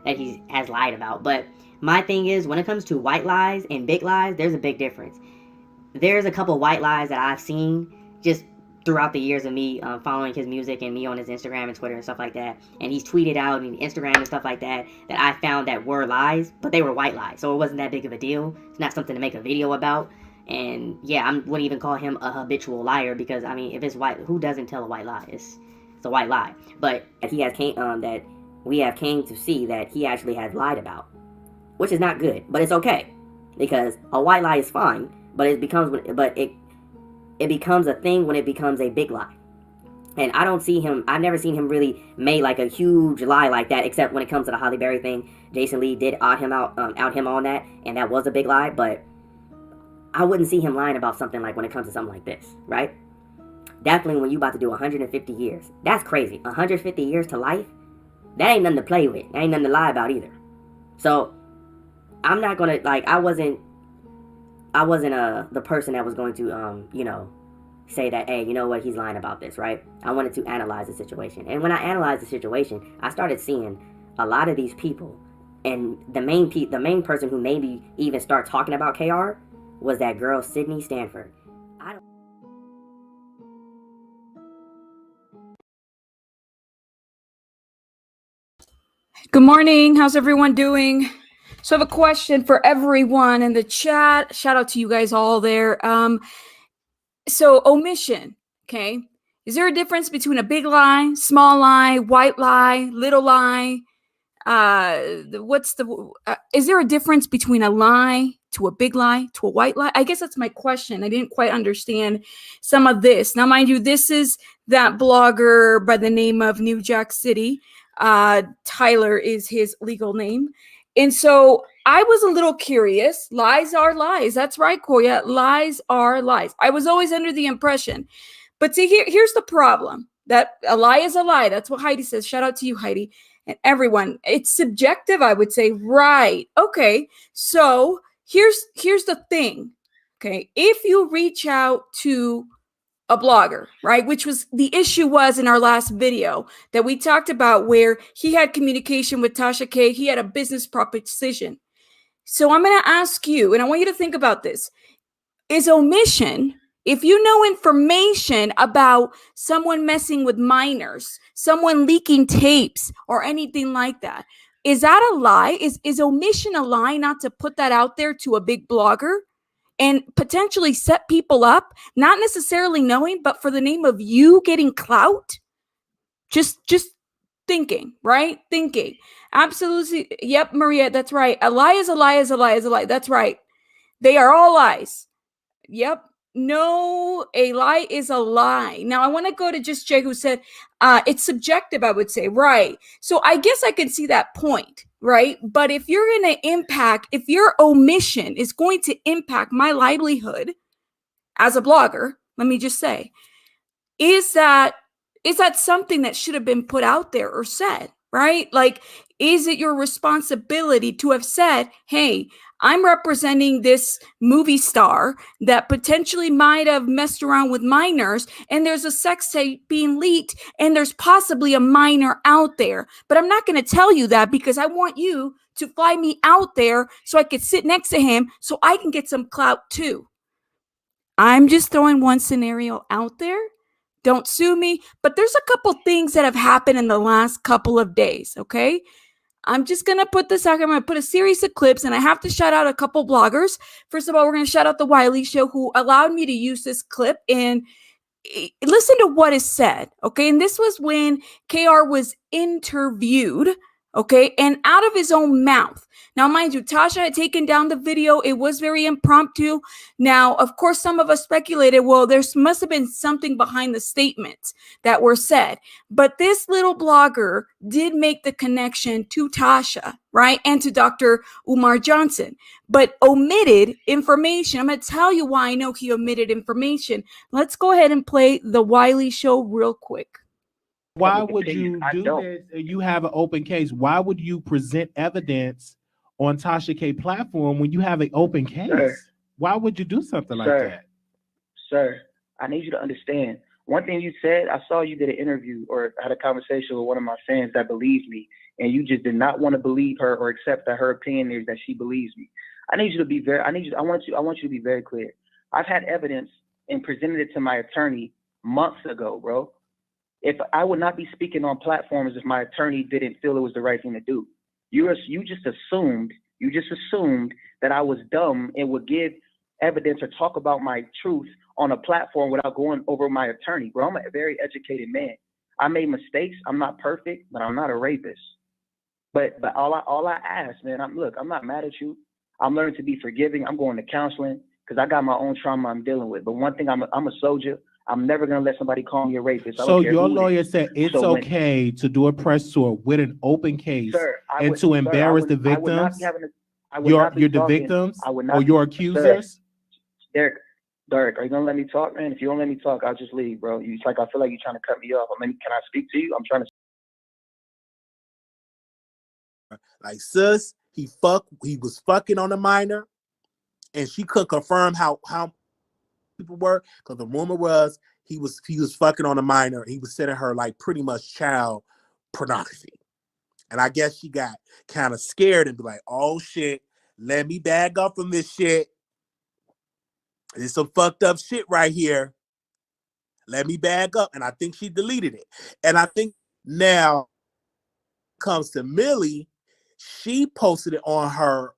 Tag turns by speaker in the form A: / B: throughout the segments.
A: that he has lied about. But my thing is, when it comes to white lies and big lies, there's a big difference. There's a couple white lies that I've seen just throughout the years of me following his music and me on his Instagram and Twitter and stuff like that. And he's tweeted out and Instagram and stuff like that that I found that were lies, but they were white lies. So it wasn't that big of a deal. It's not something to make a video about. And yeah, I wouldn't even call him a habitual liar because, I mean, if it's white, who doesn't tell a white lie? It's a white lie. But he has that we have came to see that he actually has lied about, which is not good, but it's okay because a white lie is fine, but it becomes a thing when it becomes a big lie. And I've never seen him really made like a huge lie like that, except when it comes to the Halle Berry thing. Jason Lee did out him on that, and that was a big lie, but I wouldn't see him lying about something like when it comes to something like this, right? Definitely when you about to do 150 years. That's crazy. 150 years to life? That ain't nothing to play with. That ain't nothing to lie about either. So, I'm not gonna, like, I wasn't the person that was going to, say that, hey, you know what, he's lying about this, right? I wanted to analyze the situation. And when I analyzed the situation, I started seeing a lot of these people. And the main person who made me even start talking about KR was that girl, Sydney Stanford.
B: Good morning. How's everyone doing? So I have a question for everyone in the chat. Shout out to you guys all there. So omission, okay? Is there a difference between a big lie, small lie, white lie, little lie? Is there a difference between a lie to a big lie to a white lie? I guess that's my question. I didn't quite understand some of this. Now, mind you, this is that blogger by the name of New Jack City. Tyler is his legal name. And so I was a little curious. Lies are lies. That's right, Koya. Lies are lies. I was always under the impression. But see, here's the problem. That a lie is a lie. That's what Heidi says. Shout out to you, Heidi. And everyone, it's subjective, I would say. Right. Okay. So here's the thing. Okay. If you reach out to a blogger, right, which was the issue was in our last video that we talked about where he had communication with Tasha K. He had a business proposition. So I'm going to ask you, and I want you to think about this. Is omission, if you know information about someone messing with minors, someone leaking tapes or anything like that, is that a lie? Is omission a lie not to put that out there to a big blogger and potentially set people up, not necessarily knowing, but for the name of you getting clout? Just thinking, right? Thinking. Absolutely. Yep, Maria, that's right. A lie is a lie is a lie is a lie. That's right. They are all lies. Yep. No, a lie is a lie. Now, I want to go to Just Jay, who said it's subjective, I would say. Right. So I guess I can see that point, right? But if you're going to if your omission is going to impact my livelihood as a blogger, let me just say, is that something that should have been put out there or said, right? Like, is it your responsibility to have said, hey, I'm representing this movie star that potentially might have messed around with minors, and there's a sex tape being leaked, and there's possibly a minor out there. But I'm not going to tell you that because I want you to fly me out there so I could sit next to him so I can get some clout too. I'm just throwing one scenario out there. Don't sue me. But there's a couple things that have happened in the last couple of days, okay? I'm just going to put this out. I'm going to put a series of clips, and I have to shout out a couple bloggers. First of all, we're going to shout out the Wiley Show, who allowed me to use this clip and listen to what is said, okay? And this was when KR was interviewed, okay, and out of his own mouth. Now, mind you, Tasha had taken down the video. It was very impromptu. Now, of course, some of us speculated, well, there must have been something behind the statements that were said. But this little blogger did make the connection to Tasha, right, and to Dr. Umar Johnson, but omitted information. I'm going to tell you why I know he omitted information. Let's go ahead and play the Wiley Show real quick.
C: Why would you do this? You have an open case. Why would you present evidence on Tasha K platform when you have an open case?
D: Sir,
C: why would you do something like that?
D: Sir, I need you to understand. one thing you said, I saw you did an interview or had a conversation with one of my fans that believes me, and you just did not want to believe her or accept that her opinion is that she believes me. I need you to be very, I want you to be very clear. I've had evidence and presented it to my attorney months ago, bro. If I would not be speaking on platforms if my attorney didn't feel it was the right thing to do. You just assumed that I was dumb and would give evidence or talk about my truth on a platform without going over my attorney, bro. I'm a very educated man. I made mistakes. I'm not perfect, but I'm not a rapist. But all I ask, man, I'm not mad at you. I'm learning to be forgiving. I'm going to counseling because I got my own trauma I'm dealing with. But one thing, I'm a soldier. I'm never going to let somebody call me a rapist.
C: So your lawyer said it's okay to do a press tour with an open case, sir, and to embarrass the victims? Your victims or your accusers?
D: Sir, Derek, are you going to let me talk, man? If you don't let me talk, I'll just leave, bro. I feel like you're trying to cut me off. Can I speak to you? I'm trying to.
E: Like, sis, he was fucking on a minor, and she couldn't confirm how people were, because the rumor was he was fucking on a minor. He was sending her like pretty much child pornography. And I guess she got kind of scared and be like, oh shit, let me bag up from this shit. There's some fucked up shit right here. Let me bag up. And I think she deleted it. And I think now comes to Millie, she posted it on her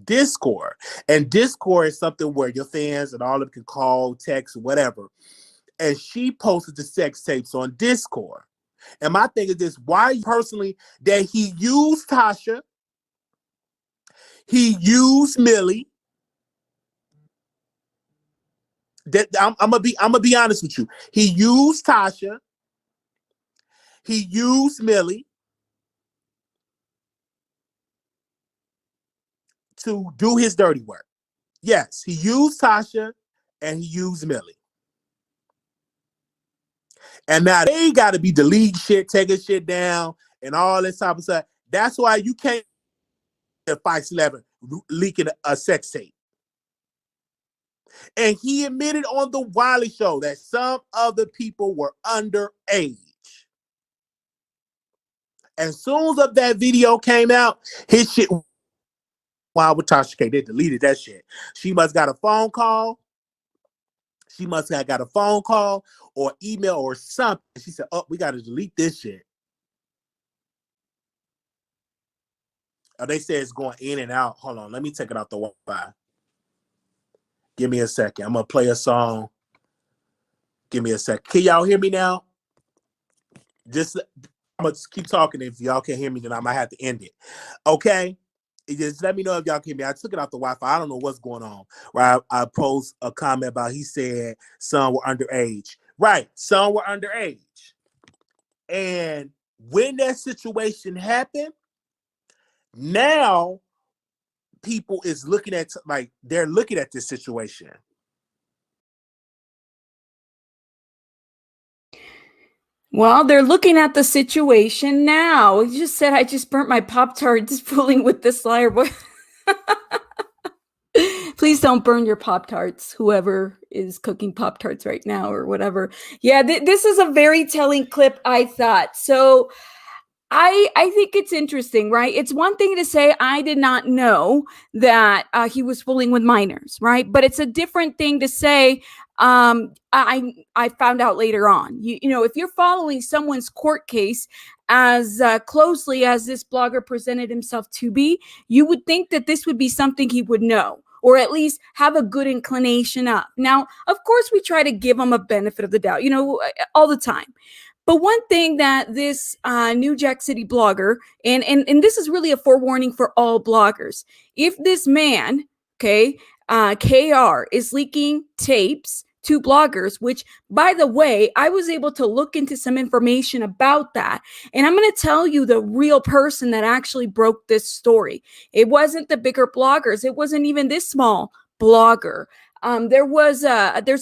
E: Discord. And Discord is something where your fans and all of them can call, text, whatever. And she posted the sex tapes on Discord. And my thing is this: why personally that he used Tasha, he used Millie. That I'm gonna be honest with you. He used Tasha, he used Millie to do his dirty work. Yes, he used Tasha and he used Millie. And now they got to be deleting shit, taking shit down, and all this type of stuff. That's why you can't get 511 leaking a sex tape. And he admitted on the Wiley show that some of the people were underage. As soon as that video came out, his shit wild with Tasha K. They deleted that shit. She must got a phone call. She must have got a phone call or email or something. She said, oh, we got to delete this shit. Oh, they say it's going in and out. Hold on. Let me take it off the Wi-Fi. Give me a second. I'm going to play a song. Give me a second. Can y'all hear me now? I'm going to keep talking. If y'all can't hear me, then I might have to end it. Okay? Just let me know if y'all can hear me. I took it off the Wi-Fi. I don't know what's going on. Right? I posed a comment about he said some were underage. Right. Some were underage. And when that situation happened, now people is looking at, like, they're looking at this situation.
B: Well, they're looking at the situation now. You just said I just burnt my Pop-Tarts fooling with this liar boy. Please don't burn your Pop-Tarts, whoever is cooking Pop-Tarts right now or whatever. Yeah, this is a very telling clip, I thought. So I think it's interesting, right? It's one thing to say I did not know that he was fooling with minors, right? But it's a different thing to say I found out later on. You know, if you're following someone's court case as closely as this blogger presented himself to be, you would think that this would be something he would know, or at least have a good inclination of. Now, of course, we try to give him a benefit of the doubt, you know, all the time. But one thing that this New Jack City blogger, and this is really a forewarning for all bloggers, if this man, okay, KR, is leaking tapes to bloggers, which, by the way, I was able to look into some information about that. And I'm going to tell you the real person that actually broke this story. It wasn't the bigger bloggers. It wasn't even this small blogger. There's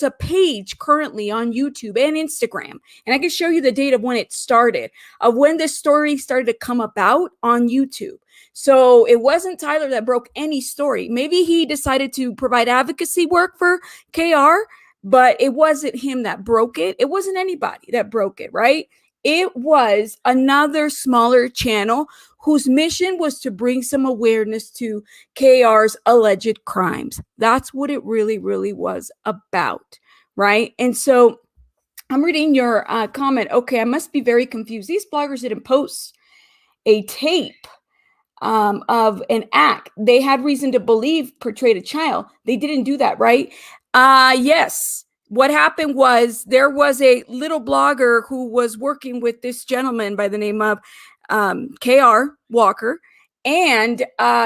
B: a page currently on YouTube and Instagram, and I can show you the date of when it started, of when this story started to come about on YouTube. So it wasn't Tyler that broke any story. Maybe he decided to provide advocacy work for KR, but it wasn't him that broke it. It wasn't anybody that broke it, right? It was another smaller channel whose mission was to bring some awareness to KR's alleged crimes. That's what it really, really was about, right? And so I'm reading your comment. Okay, I must be very confused. These bloggers didn't post a tape of an act they had reason to believe portrayed a child. They didn't do that, right? Yes. What happened was there was a little blogger who was working with this gentleman by the name of KR Walker, and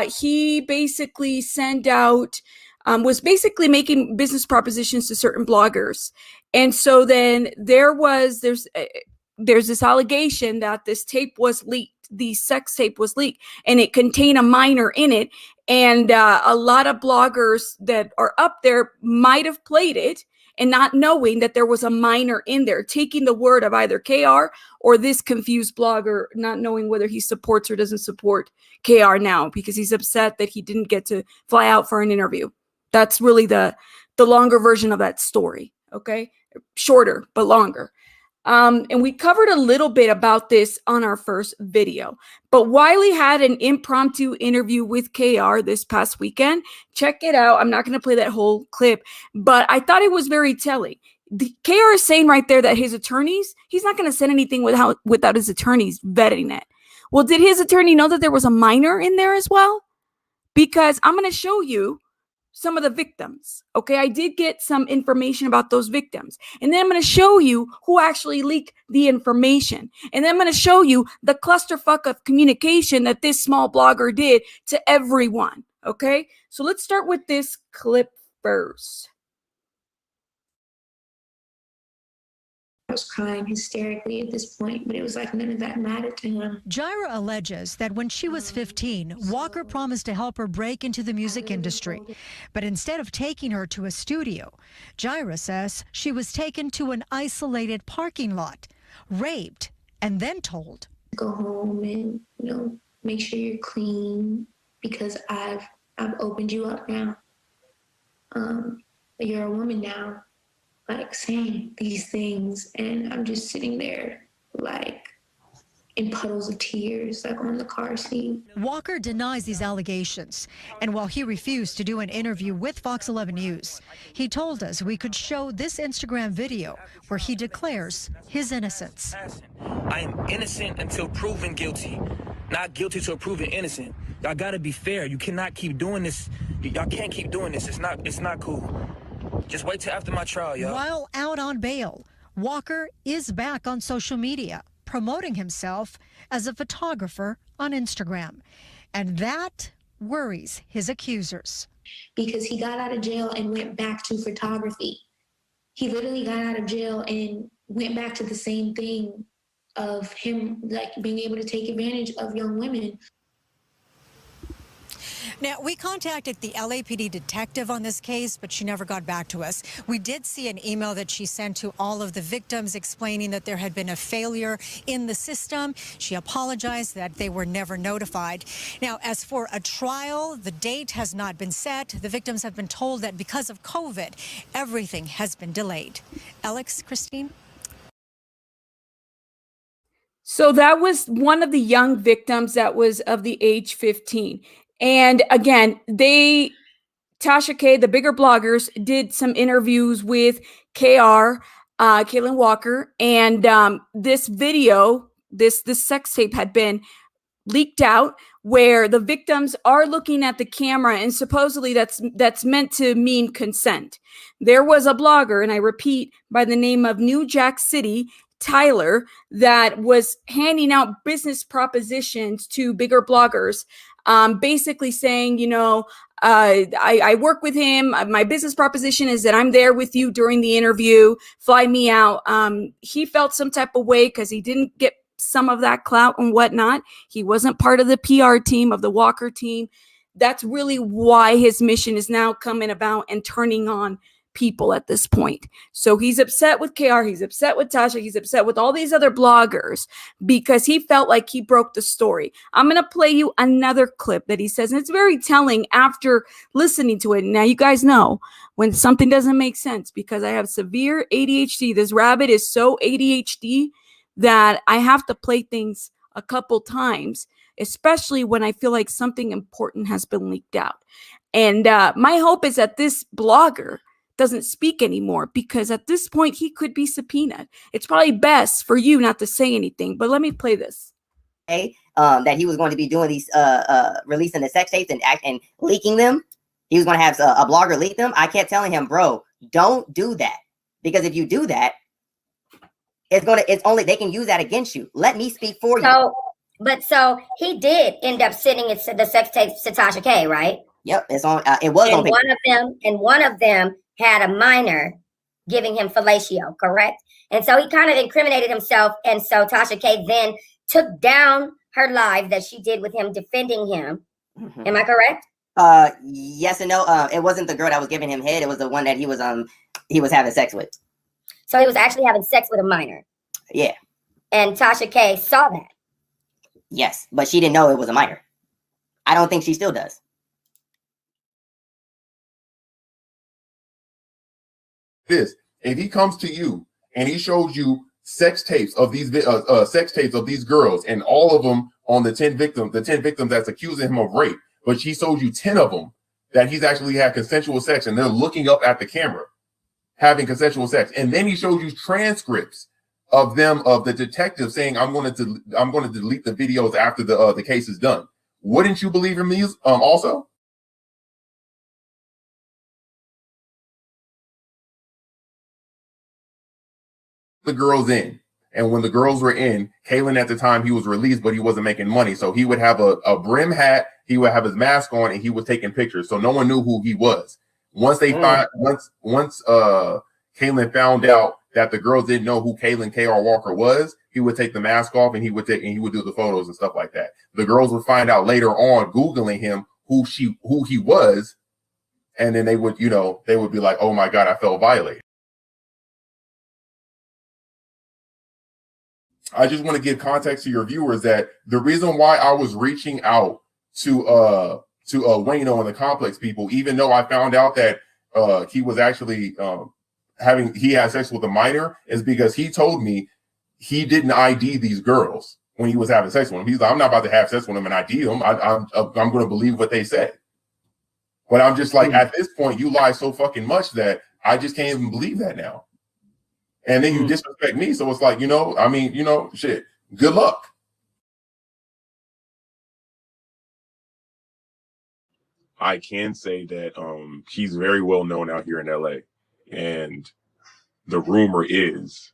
B: he basically sent out, was basically making business propositions to certain bloggers. And so then there's this allegation that this tape was leaked. The sex tape was leaked, and it contained a minor in it. And a lot of bloggers that are up there might have played it and not knowing that there was a minor in there, taking the word of either KR or this confused blogger, not knowing whether he supports or doesn't support KR now because he's upset that he didn't get to fly out for an interview. That's really the longer version of that story. Okay. Shorter, but longer. And we covered a little bit about this on our first video, but Wiley had an impromptu interview with KR this past weekend. Check it out. I'm not going to play that whole clip, but I thought it was very telling. KR is saying right there that his attorneys, he's not going to send anything without his attorneys vetting it. Well, did his attorney know that there was a minor in there as well? Because I'm going to show you some of the victims. Okay, I did get some information about those victims. And then I'm going to show you who actually leaked the information. And then I'm going to show you the clusterfuck of communication that this small blogger did to everyone. Okay, so let's start with this clip first.
F: I was crying hysterically at this point, but it was like none of that mattered to him.
G: Jaira alleges that when she was 15, Walker promised to help her break into the music industry. But instead of taking her to a studio, Jaira says she was taken to an isolated parking lot, raped, and then told,
F: go home and, make sure you're clean because I've opened you up now. You're a woman now. Like saying these things, and I'm just sitting there like in puddles of tears, like on the car seat.
G: Walker denies these allegations, and while he refused to do an interview with Fox 11 News, he told us we could show this Instagram video where he declares his innocence.
H: I am innocent until proven guilty, not guilty till proven innocent. Y'all gotta be fair. You cannot keep doing this. Y'all can't keep doing this. It's not cool. Just wait till after my trial, y'all.
G: While out on bail, Walker is back on social media, promoting himself as a photographer on Instagram. And that worries his accusers.
F: Because he got out of jail and went back to photography. He literally got out of jail and went back to the same thing of him like being able to take advantage of young women.
G: Now, we contacted the LAPD detective on this case, but she never got back to us. We did see an email that she sent to all of the victims explaining that there had been a failure in the system. She apologized that they were never notified. Now, as for a trial, the date has not been set. The victims have been told that because of COVID, everything has been delayed. Alex, Christine?
B: So that was one of the young victims that was of the age 15. And again, Tasha K, the bigger bloggers, did some interviews with KR, Kaalan Walker, and this video, this sex tape had been leaked out where the victims are looking at the camera, and supposedly that's meant to mean consent. There was a blogger, and I repeat, by the name of New Jack City, Tyler, that was handing out business propositions to bigger bloggers, basically saying, I work with him. My business proposition is that I'm there with you during the interview. Fly me out. He felt some type of way because he didn't get some of that clout and whatnot. He wasn't part of the PR team of the Walker team. That's really why his mission is now coming about and turning on people at this point. So he's upset with KR, he's upset with Tasha, he's upset with all these other bloggers because he felt like he broke the story. I'm going to play you another clip that he says, and it's very telling after listening to it. Now, you guys know when something doesn't make sense because I have severe ADHD. This rabbit is so ADHD that I have to play things a couple times, especially when I feel like something important has been leaked out. And my hope is that this blogger doesn't speak anymore because at this point he could be subpoenaed. It's probably best for you not to say anything, but let me play this.
A: That he was going to be doing these releasing the sex tapes and leaking them. He was going to have a blogger leak them. I kept telling him, bro, don't do that, because if you do that, it's only they can use that against you. Let me speak for you.
I: So he did end up sending the sex tapes to Tasha K, right?
A: Yep, it's on. It was
I: and
A: on.
I: One of them had a minor giving him fellatio, correct? And so he kind of incriminated himself, and so Tasha K then took down her live that she did with him defending him. Mm-hmm. Am I correct?
A: Yes and no. It wasn't the girl that was giving him head. It was the one that he was having sex with.
I: So he was actually having sex with a minor.
A: Yeah.
I: And Tasha K saw that.
A: Yes, but she didn't know it was a minor. I don't think she still does.
J: If he comes to you and he shows you sex tapes of these girls, and all of them on the 10 victims that's accusing him of rape, but she showed you 10 of them that he's actually had consensual sex, and they're looking up at the camera having consensual sex, and then he shows you transcripts of the detective saying, I'm going to delete the videos after the case is done. Wouldn't you believe him also? The girls in, and when the girls were in, Kaalan at the time, he was released, but he wasn't making money, so he would have a brim hat, he would have his mask on, and he was taking pictures, so no one knew who he was. Once Kaalan found out that the girls didn't know who Kaalan KR Walker was, he would take the mask off and he would do the photos and stuff like that. The girls would find out later on, Googling him, who he was, and then they would be like, oh my God, I felt violated. I just want to give context to your viewers that the reason why I was reaching out to Wayno and the Complex people, even though I found out that he was actually he had sex with a minor, is because he told me he didn't ID these girls when he was having sex with them. He's like, I'm not about to have sex with them and ID them. I'm going to believe what they say. But I'm just like, at this point, you lie so fucking much that I just can't even believe that now. And then you disrespect me. So it's like, shit, good luck. I can say that he's very well known out here in LA. And the rumor is,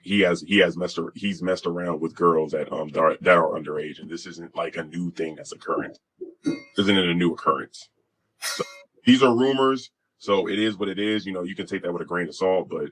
J: he's messed around with girls that are underage, and this isn't like a new thing that's occurring. Isn't it a new occurrence? So these are rumors. So it is what it is. You can take that with a grain of salt, but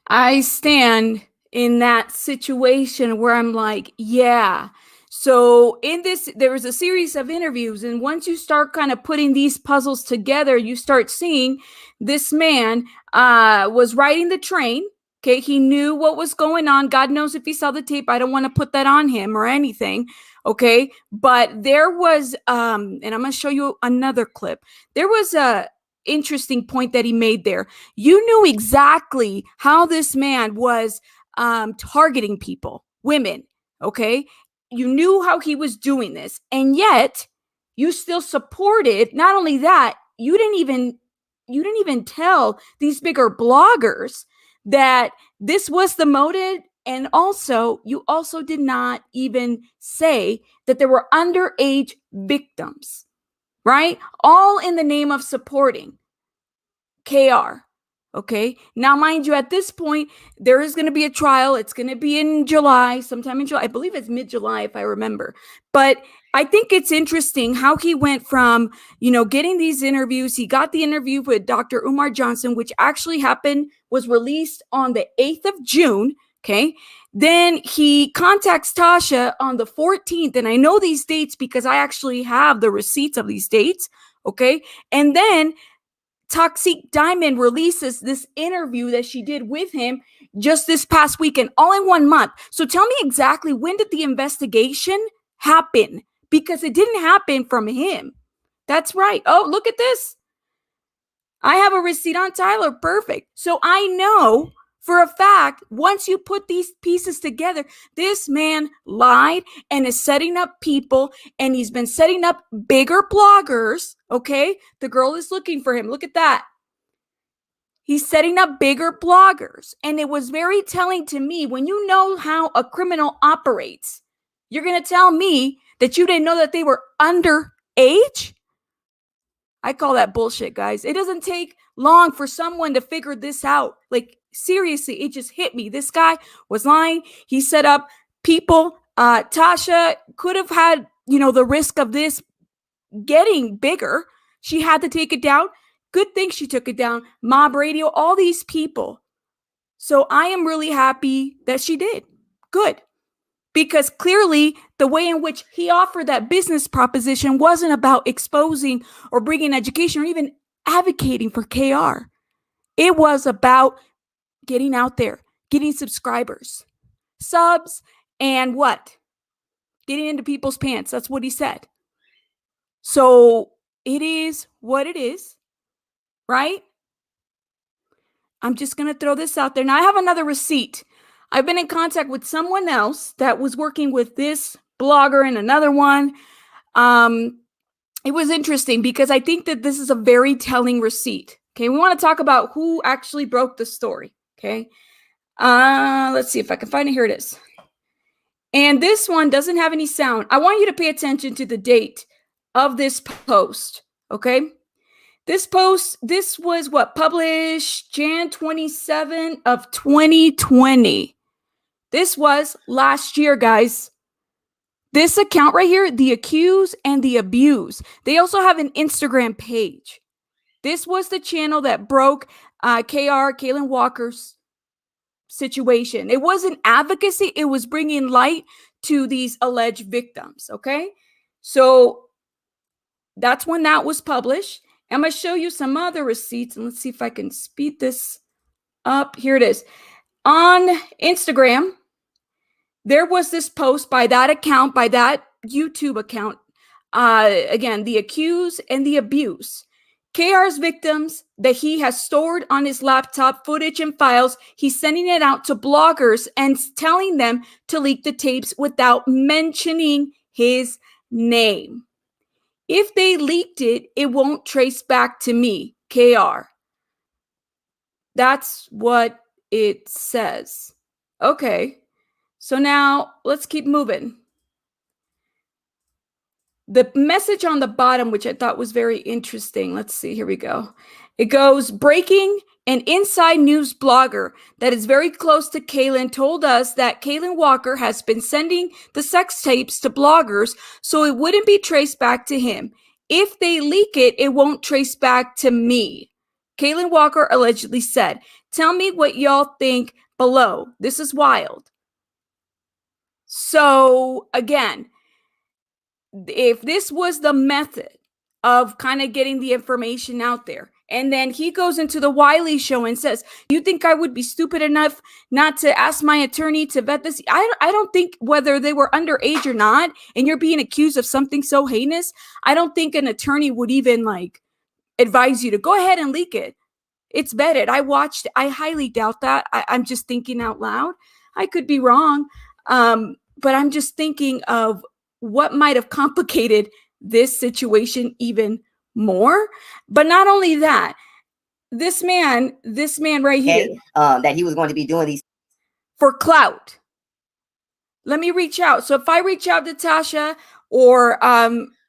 B: I stand in that situation where I'm like, yeah. So in this, there was a series of interviews, and once you start kind of putting these puzzles together, you start seeing this man was riding the train. Okay, he knew what was going on. God knows if he saw the tape. I don't want to put that on him or anything. Okay, but there was, and I'm going to show you another clip. There was a interesting point that he made there. You knew exactly how this man was targeting people, women. Okay, you knew how he was doing this, and yet you still supported. Not only that, you didn't even tell these bigger bloggers that this was the motive. And also, you also did not even say that there were underage victims, right? All in the name of supporting KR. Okay. Now, mind you, at this point, there is going to be a trial. It's going to be in July, sometime in July. I believe it's mid-July, if I remember. But I think it's interesting how he went from, getting these interviews. He got the interview with Dr. Umar Johnson, which actually was released on the 8th of June. Okay. Then he contacts Tasha on the 14th. And I know these dates because I actually have the receipts of these dates. Okay. And then Toxic Diamond releases this interview that she did with him just this past weekend, all in 1 month. So tell me exactly, when did the investigation happen? Because it didn't happen from him. That's right. Oh, look at this. I have a receipt on Tyler. Perfect. So I know for a fact, once you put these pieces together, this man lied and is setting up people, and he's been setting up bigger bloggers. Okay. The girl is looking for him. Look at that. He's setting up bigger bloggers. And it was very telling to me, when you know how a criminal operates, you're going to tell me that you didn't know that they were underage? I call that bullshit, guys. It doesn't take long for someone to figure this out. Like, seriously, it just hit me. This guy was lying. He set up people. Tasha could have had, the risk of this getting bigger. She had to take it down. Good thing she took it down. Mob Radio, all these people. So I am really happy that she did. Good. Because clearly the way in which he offered that business proposition wasn't about exposing or bringing education or even advocating for KR. It was about getting out there, getting subscribers, subs, and what? Getting into people's pants. That's what he said. So it is what it is, right? I'm just going to throw this out there. Now I have another receipt. I've been in contact with someone else that was working with this blogger and another one. It was interesting because I think that this is a very telling receipt. Okay, we want to talk about who actually broke the story. Okay, let's see if I can find it. Here it is. And this one doesn't have any sound. I want you to pay attention to the date of this post. Okay, this was published Jan 27 of 2020. This was last year, guys. This account right here, the accuse and the abuse. They also have an Instagram page. This was the channel that broke Kaalan Walker's situation. It wasn't advocacy. It was bringing light to these alleged victims. Okay. So that's when that was published. I'm going to show you some other receipts, and let's see if I can speed this up. Here it is. On Instagram, there was this post by that account, by that YouTube account. Again, the accuse and the abuse. KR's victims that he has stored on his laptop, footage and files, he's sending it out to bloggers and telling them to leak the tapes without mentioning his name. If they leaked it, it won't trace back to me, KR. That's what it says. Okay. So now let's keep moving. The message on the bottom, which I thought was very interesting. Let's see. Here we go. It goes, breaking: an inside news blogger that is very close to Kaalan told us that Kaalan Walker has been sending the sex tapes to bloggers so it wouldn't be traced back to him. If they leak it, it won't trace back to me. Kaalan Walker allegedly said. Tell me what y'all think below. This is wild. So again, if this was the method of kind of getting the information out there, and then he goes into the Wiley show and says, you think I would be stupid enough not to ask my attorney to vet this? I don't think, whether they were underage or not, and you're being accused of something so heinous, I don't think an attorney would even advise you to go ahead and leak it. It's vetted. I watched. I highly doubt that. I'm just thinking out loud. I could be wrong. But I'm just thinking of what might have complicated this situation even more. But not only that, this man right here,
A: that he was going to be doing these
B: for clout. Let me reach out. So if I reach out to Tasha or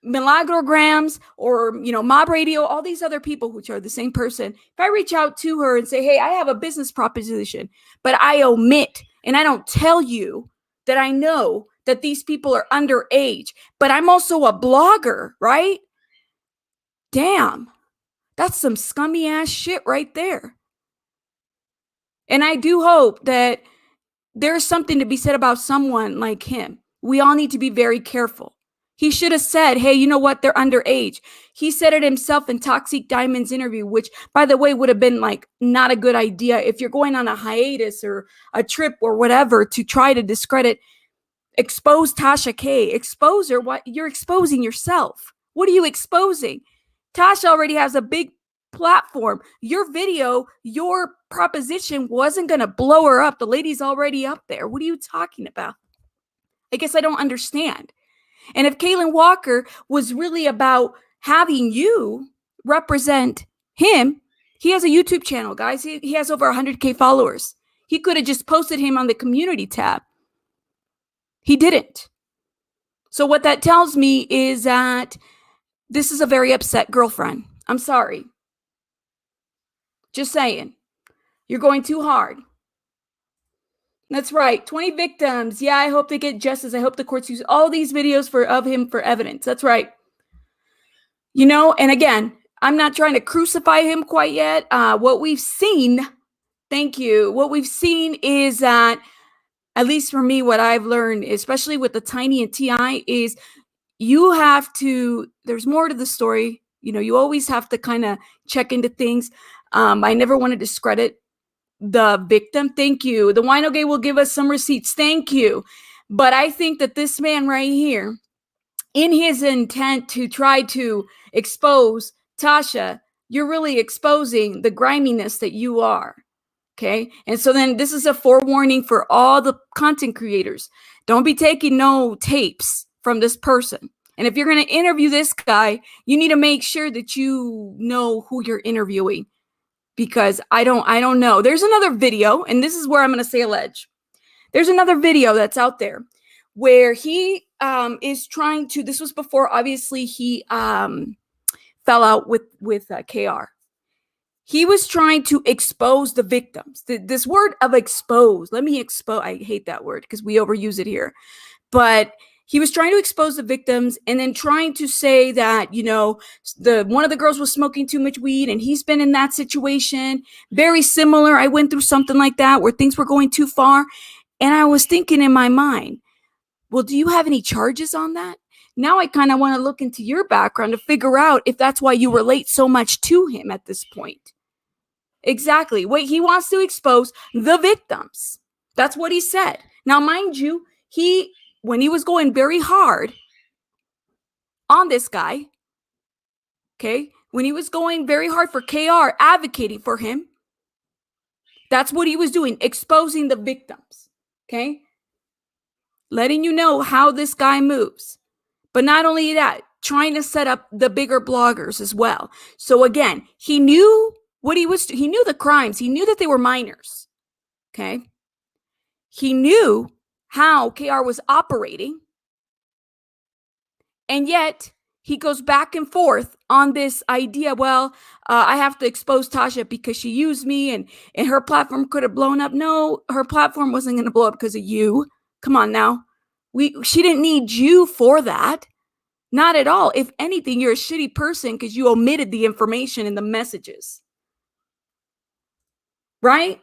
B: Milagograms or Mob Radio, all these other people, which are the same person, if I reach out to her and say, hey, I have a business proposition, but I omit and I don't tell you that I know that these people are underage, but I'm also a blogger, right? Damn, that's some scummy ass shit right there. And I do hope that there's something to be said about someone like him. We all need to be very careful. He should have said, hey, you know what? They're underage. He said it himself in Toxic Diamond's interview, which, by the way, would have been like not a good idea if you're going on a hiatus or a trip or whatever to try to discredit, expose Tasha K. Expose her. What? You're exposing yourself. What are you exposing? Tasha already has a big platform. Your video, your proposition wasn't going to blow her up. The lady's already up there. What are you talking about? I guess I don't understand. And if Kaalan Walker was really about having you represent him, he has a YouTube channel, guys. He has over 100K followers. He could have just posted him on the community tab. He didn't. So what that tells me is that this is a very upset girlfriend. I'm sorry. Just saying. You're going too hard. That's right. 20 victims. Yeah, I hope they get justice. I hope the courts use all these videos of him for evidence. That's right. You know, and again, I'm not trying to crucify him quite yet. What we've seen, thank you. What we've seen is that, at least for me, what I've learned, especially with the Tiny and T.I., is you have to, there's more to the story. You know, you always have to kind of check into things. I never want to discredit the victim. Thank you. The Wino Gay will give us some receipts. Thank you. But I think that this man right here, in his intent to try to expose Tasha, you're really exposing the griminess that you are. Okay. And so then this is a forewarning for all the content creators. Don't be taking no tapes from this person. And if you're going to interview this guy, you need to make sure that you know who you're interviewing. Because I don't know. There's another video, and this is where I'm going to say allege. There's another video that's out there where he is trying to, this was before, obviously, he fell out with KR. He was trying to expose the victims. This word of expose, let me expose, I hate that word because we overuse it here. But he was trying to expose the victims and then trying to say that, you know, one of the girls was smoking too much weed and he's been in that situation. Very similar. I went through something like that where things were going too far. And I was thinking in my mind, well, do you have any charges on that? Now I kind of want to look into your background to figure out if that's why you relate so much to him at this point. Exactly. Wait, he wants to expose the victims. That's what he said. Now, mind you, when he was going very hard on this guy, okay, when he was going very hard for KR, advocating for him, that's what he was doing, exposing the victims, okay? Letting you know how this guy moves. But not only that, trying to set up the bigger bloggers as well. So again, he knew he knew the crimes. He knew that they were minors, okay? He knew how KR was operating, and yet he goes back and forth on this idea. Well, I have to expose Tasha because she used me, and her platform could have blown up. No, her platform wasn't going to blow up because of you. Come on now, she didn't need you for that, not at all. If anything, you're a shitty person because you omitted the information in the messages, right?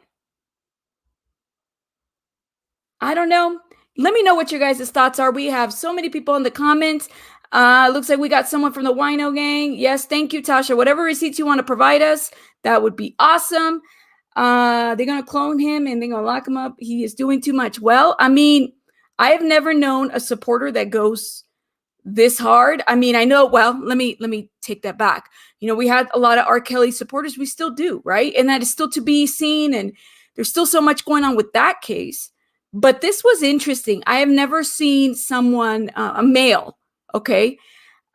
B: I don't know. Let me know what your guys' thoughts are. We have so many people in the comments. Looks like we got someone from the Wino Gang. Yes, thank you, Tasha. Whatever receipts you want to provide us, that would be awesome. They're going to clone him and they're going to lock him up. He is doing too much. Well, I mean, I have never known a supporter that goes this hard. I mean, I know, well, let me take that back. You know, we had a lot of R. Kelly supporters. We still do, right? And that is still to be seen. And there's still so much going on with that case. But this was interesting. I have never seen someone, a male, okay?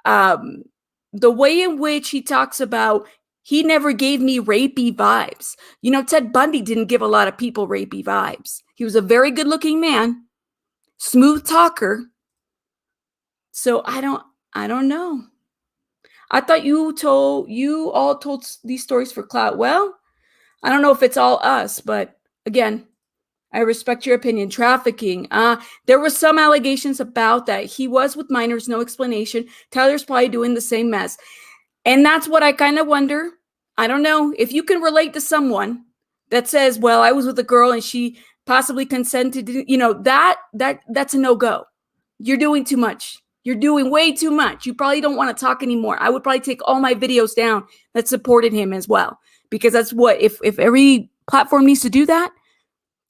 B: The way in which he talks about, he never gave me rapey vibes. You know, Ted Bundy didn't give a lot of people rapey vibes. He was a very good looking man, smooth talker. So I don't know. I thought you all told these stories for Clout. Well, I don't know if it's all us, but again, I respect your opinion. Trafficking. There were some allegations about that. He was with minors, no explanation. Tyler's probably doing the same mess. And that's what I kind of wonder. I don't know if you can relate to someone that says, well, I was with a girl and she possibly consented to, that's a no-go. You're doing too much. You're doing way too much. You probably don't want to talk anymore. I would probably take all my videos down that supported him as well, because that's what, if every platform needs to do that,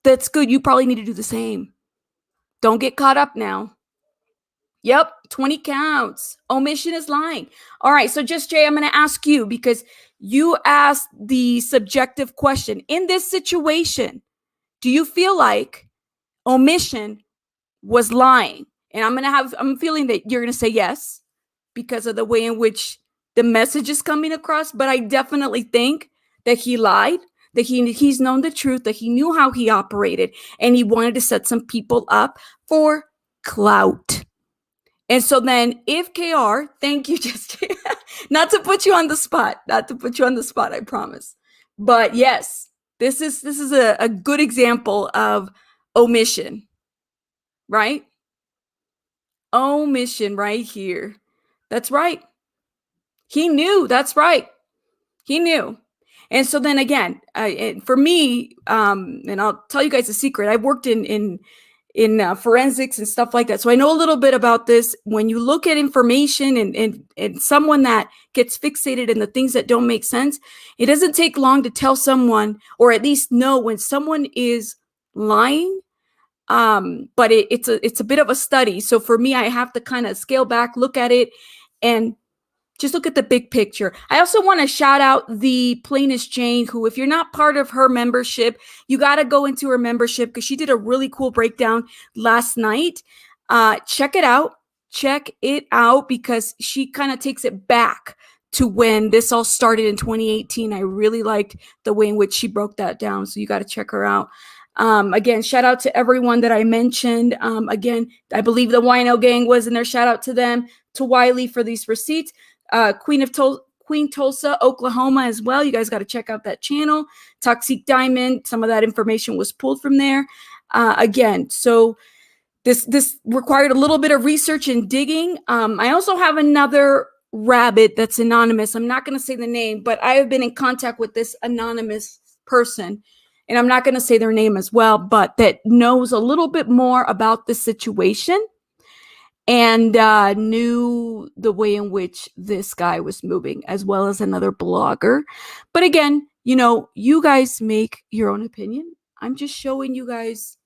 B: that's good. You probably need to do the same. Don't get caught up now. Yep, 20 counts. Omission is lying. All right, so just Jay, I'm going to ask you, because you asked the subjective question. In this situation, do you feel like omission was lying? And I'm feeling that you're going to say yes, because of the way in which the message is coming across. But I definitely think that he lied, that he's known the truth, that he knew how he operated, and he wanted to set some people up for clout. And so then if KR, thank you, just not to put you on the spot, I promise. But yes, this is a good example of omission, right? Omission right here. That's right. He knew. That's right. He knew. And so then again, for me, and I'll tell you guys a secret. I've worked in forensics and stuff like that. So I know a little bit about this. When you look at information and someone that gets fixated in the things that don't make sense, it doesn't take long to tell someone, or at least know when someone is lying. But it's a bit of a study. So for me, I have to kind of scale back, look at it, and just look at the big picture. I also want to shout out the Plainest Jane, who, if you're not part of her membership, you got to go into her membership, because she did a really cool breakdown last night. Check it out. Because she kind of takes it back to when this all started in 2018. I really liked the way in which she broke that down. So you got to check her out. Again, shout out to everyone that I mentioned. Again, I believe the Winos Gang was in there. Shout out to them, to Wiley for these receipts. Queen Tulsa, Oklahoma as well. You guys got to check out that channel. Toxic Diamond, some of that information was pulled from there. Again, so this required a little bit of research and digging. I also have another rabbit that's anonymous. I'm not going to say the name, but I have been in contact with this anonymous person, and I'm not going to say their name as well, but that knows a little bit more about the situation and knew the way in which this guy was moving, as well as another blogger. But again, you guys make your own opinion. I'm just showing you guys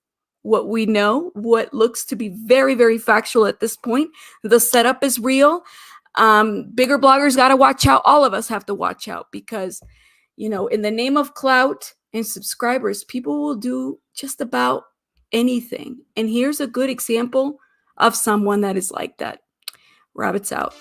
B: what we know, what looks to be very, very factual at this point. The setup is real. Bigger bloggers got to watch out. All of us have to watch out, because, in the name of clout and subscribers, people will do just about anything. And here's a good example of someone that is like that. Rabbits out.